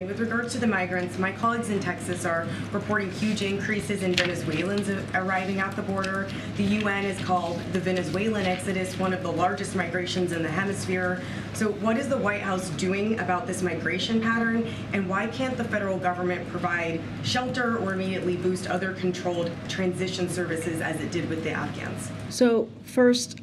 With regards to the migrants, my colleagues in Texas are reporting huge increases in Venezuelans arriving at the border. The UN has called the Venezuelan exodus one of the largest migrations in the hemisphere. So what is the White House doing about this migration pattern, and why can't the federal government provide shelter or immediately boost other controlled transition services as it did with the Afghans? So first,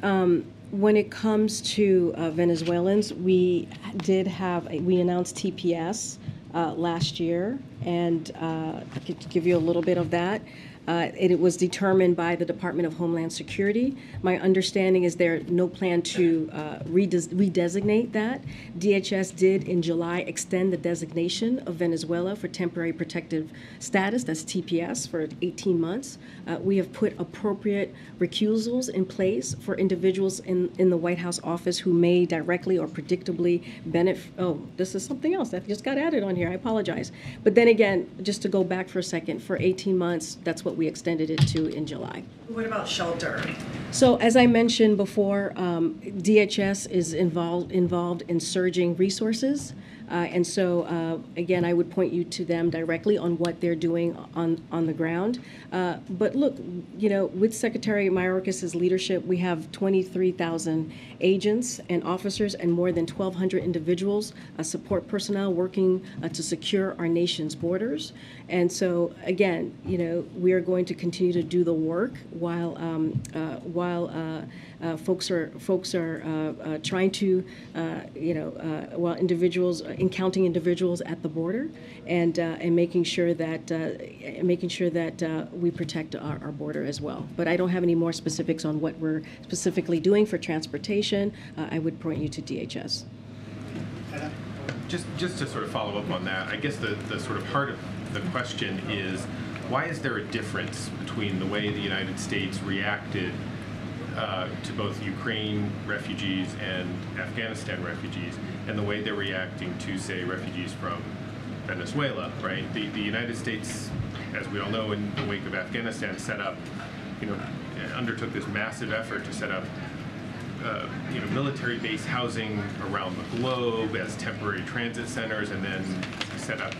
when it comes to Venezuelans, we announced TPS last year, and I could give you a little bit of that. It was determined by the Department of Homeland Security. My understanding is there no plan to redesignate that. DHS did in July extend the designation of Venezuela for temporary protective status, that's TPS, for 18 months. We have put appropriate recusals in place for individuals in the White House office who may directly or predictably benefit. Oh, this is something else that just got added on here. I apologize. But then again, just to go back for a second, for 18 months, that's what we extended it to in July. What about shelter? So as I mentioned before, DHS is involved in surging resources. And so, again, I would point you to them directly on what they're doing on the ground. But look, you know, with Secretary Mayorkas's leadership, we have 23,000 agents and officers and more than 1,200 individuals, support personnel working to secure our nation's borders. And so, again, you know, we are going to continue to do the work while folks are trying to, while individuals encountering individuals at the border, and making sure that we protect our border as well. But I don't have any more specifics on what we're specifically doing for transportation. I would point you to DHS. Just to sort of follow up on that, I guess the sort of heart of the question is, why is there a difference between the way the United States reacted to both Ukraine refugees and Afghanistan refugees, and the way they're reacting to, say, refugees from Venezuela, right? The United States, as we all know, in the wake of Afghanistan, undertook this massive effort to set up military base housing around the globe as temporary transit centers, and then set up,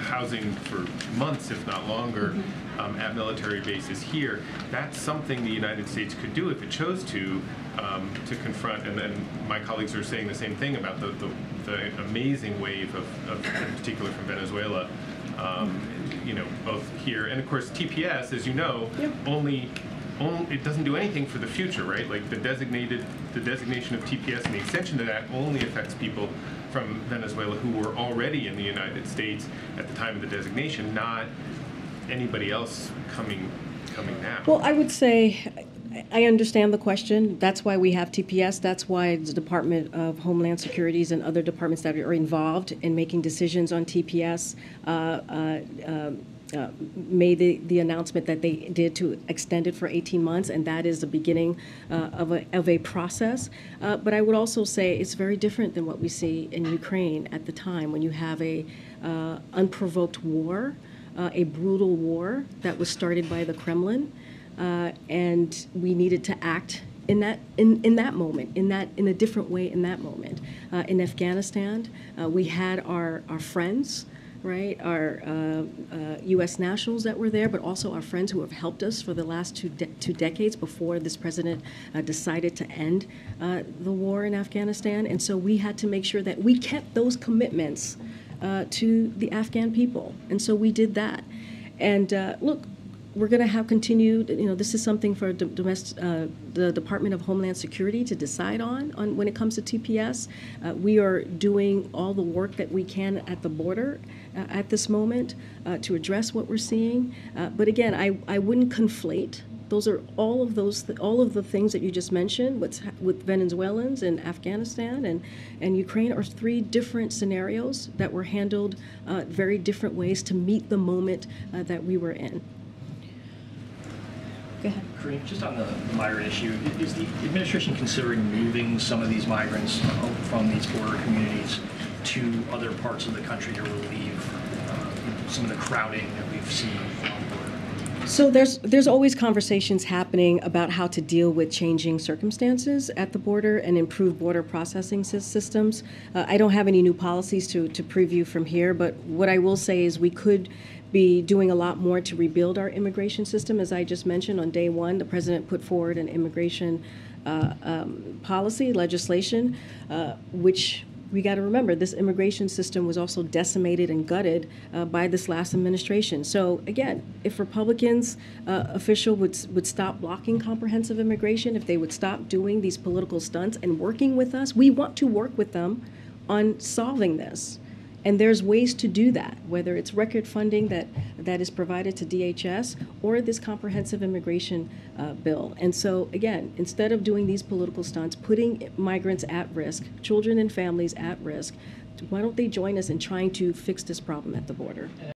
housing for months, if not longer, at military bases here. That's something the United States could do if it chose to confront. And then my colleagues are saying the same thing about the amazing wave of in particular from Venezuela, both here and of course TPS, as you know, it doesn't do anything for the future, right? Like the designation of TPS and the extension to that only affects people from Venezuela who were already in the United States at the time of the designation, not anybody else coming now. Well, I would say I understand the question. That's why we have TPS. That's why the Department of Homeland Security and other departments that are involved in making decisions on TPS made the announcement that they did to extend it for 18 months, and that is the beginning of a process. But I would also say it's very different than what we see in Ukraine at the time, when you have a unprovoked war, a brutal war that was started by the Kremlin, and we needed to act in that moment, in a different way in that moment. In Afghanistan, we had our friends, right, our U.S. nationals that were there, but also our friends who have helped us for the last two decades before this president decided to end the war in Afghanistan. And so we had to make sure that we kept those commitments to the Afghan people. And so we did that. And look, we're going to have continued, this is something for the Department of Homeland Security to decide on when it comes to TPS. We are doing all the work that we can at the border at this moment to address what we're seeing. But again, I wouldn't conflate. Those are all of the things that you just mentioned with Venezuelans and Afghanistan and Ukraine are three different scenarios that were handled very different ways to meet the moment that we were in. Go ahead. Karine, just on the migrant issue, is the administration considering moving some of these migrants from these border communities to other parts of the country to relieve some of the crowding that we've seen on the border? So there's always conversations happening about how to deal with changing circumstances at the border and improve border processing systems. I don't have any new policies to preview from here, but what I will say is we could be doing a lot more to rebuild our immigration system. As I just mentioned, on day one, the president put forward an immigration policy, legislation, which we got to remember, this immigration system was also decimated and gutted by this last administration. So again, if Republicans official would stop blocking comprehensive immigration, if they would stop doing these political stunts and working with us, we want to work with them on solving this. And there's ways to do that, whether it's record funding that is provided to DHS or this comprehensive immigration bill. And so, again, instead of doing these political stunts, putting migrants at risk, children and families at risk, why don't they join us in trying to fix this problem at the border?